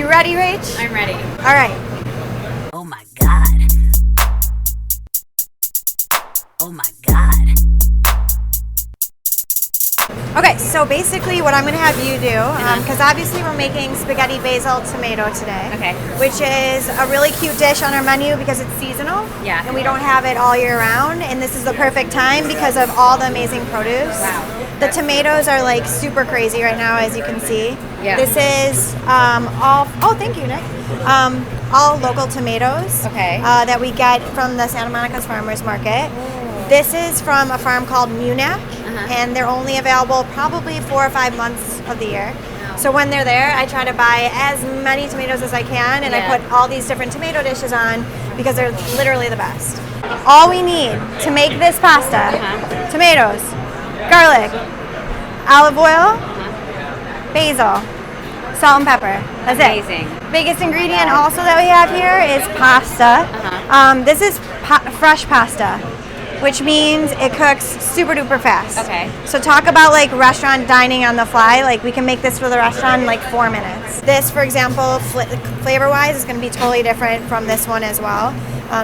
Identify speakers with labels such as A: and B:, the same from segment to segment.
A: You ready, Rach?
B: I'm ready.
A: All right.
C: Oh my God. Oh my God.
A: Okay, so basically what I'm going to have you do, because obviously we're making spaghetti basil tomato today,
B: Okay.
A: which is a really cute dish on our menu because it's seasonal,
B: Yeah.
A: and we don't have it all year round, and this is the perfect time because of all the amazing produce.
B: Wow.
A: The tomatoes are like super crazy right now, as you can see.
B: Yeah.
A: This is oh, thank you, Nick. All local tomatoes
B: Okay.
A: that we get from the Santa Monica's Farmers Market. This is from a farm called Munich, and they're only available probably 4 or 5 months of the year.
B: Wow.
A: So when they're there, I try to buy as many tomatoes as I can, and I put all these different tomato dishes on because they're literally the best. All we need to make this pasta, tomatoes, garlic, olive oil, basil, salt and pepper. That's
B: Amazing.
A: it. Biggest ingredient also that we have here is pasta. This is fresh pasta, which means it cooks super duper fast.
B: Okay.
A: So talk about like restaurant dining on the fly. Like we can make this for the restaurant in like 4 minutes. This, for example, flavor wise is going to be totally different from this one as well.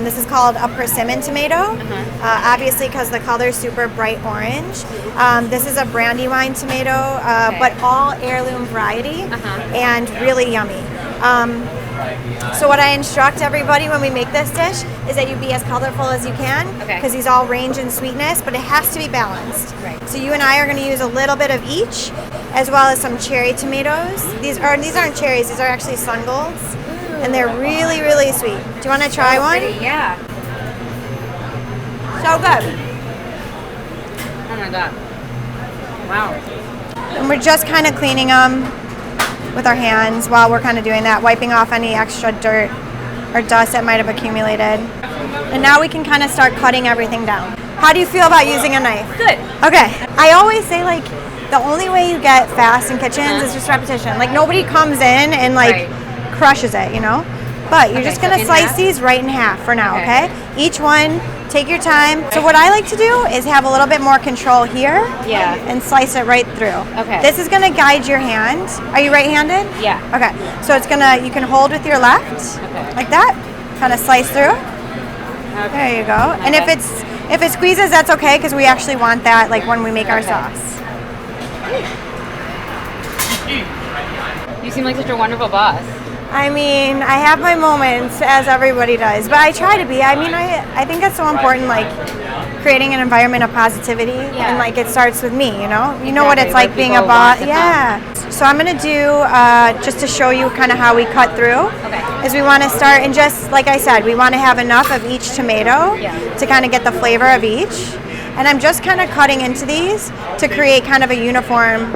A: This is called a persimmon tomato, obviously because the color is super bright orange. This is a brandywine tomato, but all heirloom variety and really yummy. So what I instruct everybody when we make this dish is that you be as colorful as you can, because these all range in sweetness, but it has to be balanced.
B: Right.
A: So you and I are going to use a little bit of each, as well as some cherry tomatoes. These aren't cherries; these are actually sun golds, and they're really, really sweet. Do you want to try one?
B: Pretty, yeah.
A: So good.
B: Oh my God. Wow.
A: And we're just kind of cleaning them with our hands while we're kind of doing that, wiping off any extra dirt or dust that might have accumulated. And now we can kind of start cutting everything down. How do you feel about using a knife?
B: Good.
A: Okay. I always say like the only way you get fast in kitchens is just repetition. Like nobody comes in and like crushes it, you know? But you're just gonna slice these right in half for now, okay? Each one, take your time. So what I like to do is have a little bit more control here and slice it right through.
B: Okay.
A: This is gonna guide your hand. Are you right-handed?
B: Yeah.
A: Okay, so it's gonna, you can hold with your left, like that, kind of slice through. There you go. And if it squeezes, that's okay, because we actually want that like when we make our sauce.
B: You seem like such a wonderful boss.
A: I mean, I have my moments, as everybody does, but I try to be. I mean, I think it's so important, like, creating an environment of positivity, and, like, it starts with me, you know? You know what it's like being a boss. Yeah. So I'm going to do, just to show you kind of how we cut through, is we want to start, and just, like I said, we want to have enough of each tomato to kind of get the flavor of each. And I'm just kind of cutting into these to create kind of a uniform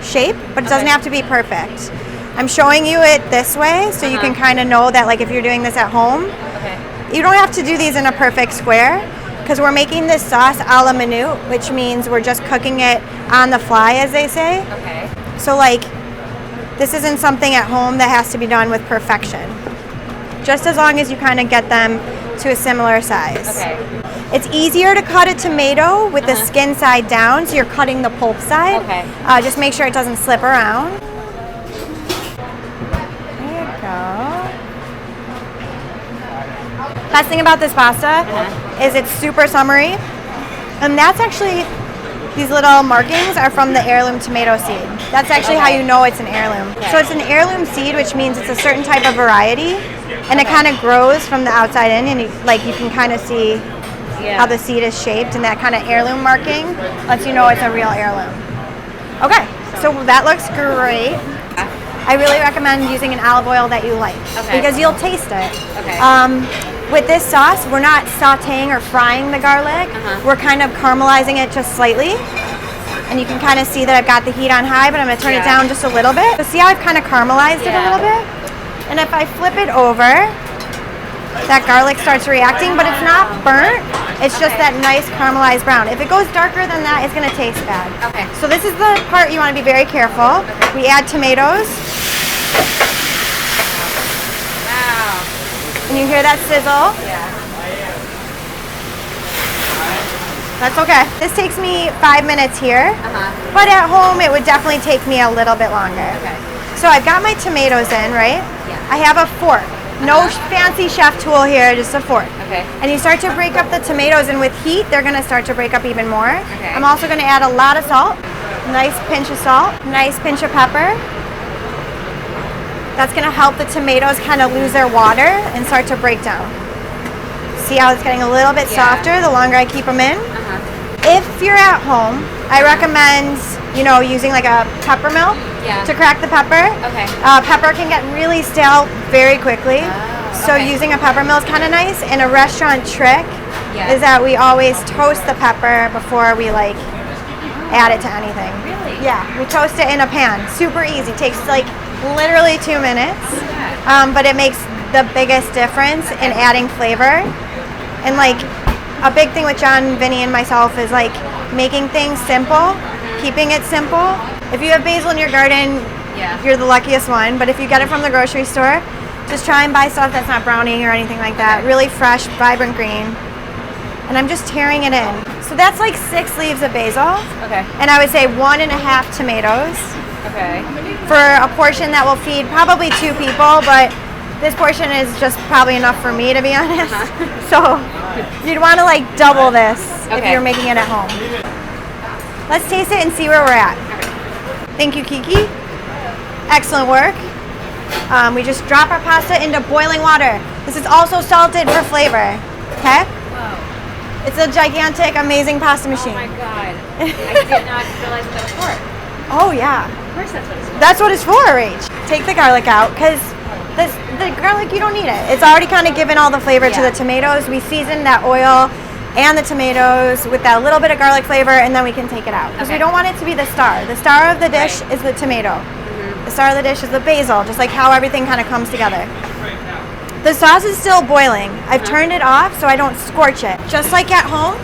A: shape, but it doesn't have to be perfect. I'm showing you it this way so you can kind of know that, like, if you're doing this at home, you don't have to do these in a perfect square, because we're making this sauce a la minute, which means we're just cooking it on the fly, as they say. So, like, this isn't something at home that has to be done with perfection. Just as long as you kind of get them to a similar size. It's easier to cut a tomato with the skin side down, so you're cutting the pulp side. Just make sure it doesn't slip around. Best thing about this pasta is it's super summery, and that's actually, these little markings are from the heirloom tomato seed. That's actually how you know it's an heirloom. So it's an heirloom seed, which means it's a certain type of variety, and it kind of grows from the outside in, and you can kind of see how the seed is shaped, and that kind of heirloom marking lets you know it's a real heirloom. Okay, so that looks great. I really recommend using an olive oil that you like, because you'll taste it. With this sauce, we're not sauteing or frying the garlic. We're kind of caramelizing it just slightly. And you can kind of see that I've got the heat on high, but I'm going to turn it down just a little bit. So see how I've kind of caramelized it a little bit? And if I flip it over, that garlic starts reacting, but it's not burnt. It's just that nice caramelized brown. If it goes darker than that, it's going to taste bad. So this is the part you want to be very careful. We add tomatoes. And you hear that sizzle? That's okay. This takes me 5 minutes here, but at home it would definitely take me a little bit longer. So I've got my tomatoes in, right?
B: Yeah.
A: I have a fork. No fancy chef tool here, just a fork.
B: Okay.
A: And you start to break up the tomatoes, and with heat, they're gonna start to break up even more.
B: Okay.
A: I'm also gonna add a lot of salt. Nice pinch of salt, nice pinch of pepper. That's gonna help the tomatoes kind of lose their water and start to break down. See how it's getting a little bit softer the longer I keep them in? If you're at home, I recommend, using like a pepper mill to crack the pepper.
B: Okay.
A: Pepper can get really stale very quickly. So using a pepper mill is kind of nice. And a restaurant trick is that we always toast the pepper before we add it to anything.
B: Really?
A: Yeah, we toast it in a pan. Super easy. Takes literally 2 minutes. But it makes the biggest difference in adding flavor. And a big thing with Jon Vinny and myself is making things simple, keeping it simple. If you have basil in your garden, you're the luckiest one. But if you get it from the grocery store, just try and buy stuff that's not browning or anything like that. Really fresh, vibrant green. And I'm just tearing it in. So that's 6 leaves of basil.
B: Okay.
A: And I would say 1.5 tomatoes.
B: Okay.
A: For a portion that will feed probably 2 people, but this portion is just probably enough for me, to be honest. So you'd want to double this if you're making it at home. Let's taste it and see where we're at. Thank you, Kiki. Excellent work. We just drop our pasta into boiling water. This is also salted for flavor. Okay?
B: Whoa.
A: It's a gigantic, amazing pasta machine.
B: Oh my god. I did not realize that was for it.
A: Oh yeah.
B: Of course that's what it's for.
A: That's what it's for, Rach. Take the garlic out, because the garlic, you don't need it. It's already kind of given all the flavor to the tomatoes. We season that oil and the tomatoes with that little bit of garlic flavor, and then we can take it out. Because we don't want it to be the star. The star of the dish is the tomato. The star of the dish is the basil, just like how everything kind of comes together. The sauce is still boiling. I've turned it off so I don't scorch it. Just like at home,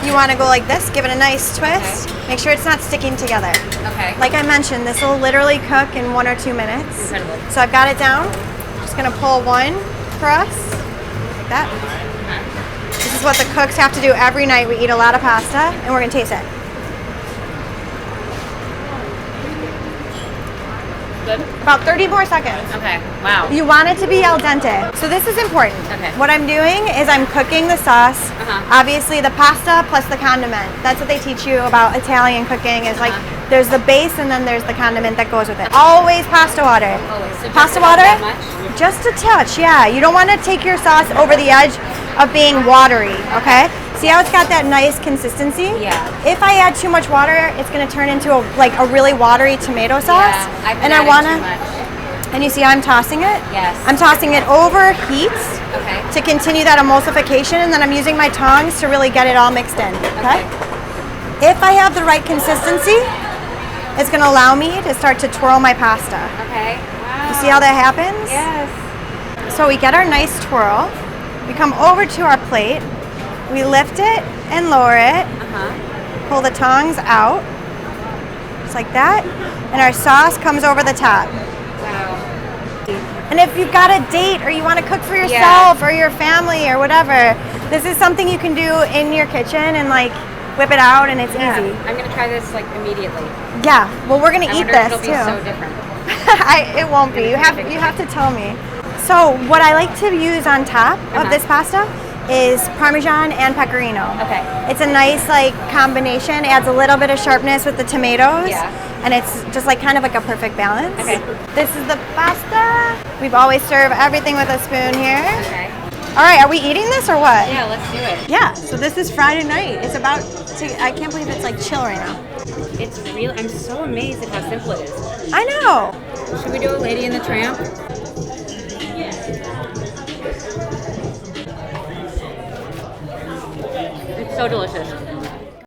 A: you want to go like this, give it a nice twist. Make sure it's not sticking together.
B: Okay.
A: Like I mentioned, this will literally cook in 1 or 2 minutes.
B: Incredible.
A: So I've got it down. Just gonna pull one for us, like that. This is what the cooks have to do every night. We eat a lot of pasta, and we're gonna taste it.
B: Good?
A: About 30 more seconds.
B: Okay. Wow.
A: You want it to be al dente. So this is important.
B: Okay.
A: What I'm doing is I'm cooking the sauce. Obviously the pasta plus the condiment. That's what they teach you about Italian cooking is there's the base and then there's the condiment that goes with it. Always pasta water.
B: Always. So
A: Pasta
B: just
A: water?
B: that much?
A: Just a touch, yeah. You don't want to take your sauce over the edge of being watery, okay? See how it's got that nice consistency?
B: Yeah.
A: If I add too much water, it's going to turn into a really watery tomato sauce.
B: Yeah, I've been
A: and I
B: adding
A: want
B: too
A: to.
B: much.
A: And you see how I'm tossing it?
B: Yes.
A: I'm tossing it over heat
B: Okay.
A: to continue that emulsification, and then I'm using my tongs to really get it all mixed in. Okay? If I have the right consistency, it's going to allow me to start to twirl my pasta.
B: Okay. Wow.
A: You see how that happens?
B: Yes.
A: So we get our nice twirl. We come over to our plate. We lift it and lower it. Pull the tongs out, just like that. And our sauce comes over the top.
B: Wow.
A: And if you've got a date or you want to cook for yourself or your family or whatever, this is something you can do in your kitchen and whip it out, and it's easy.
B: I'm gonna try this immediately.
A: Yeah. Well, we're gonna eat this
B: It'll
A: too.
B: be so different.
A: It won't be. You have to tell me. So what I like to use on top of this pasta is Parmesan and Pecorino.
B: Okay.
A: It's a nice combination. Adds a little bit of sharpness with the tomatoes.
B: Yeah.
A: And it's just kind of a perfect balance.
B: Okay.
A: This is the pasta. We've always served everything with a spoon here.
B: Okay.
A: All right, are we eating this or what?
B: Yeah, let's do it.
A: Yeah, so this is Friday night. It's about to, I can't believe it's chill right now.
B: It's real. I'm so amazed at how simple it is.
A: I know.
B: Should we do a Lady and the Tramp? It's so delicious.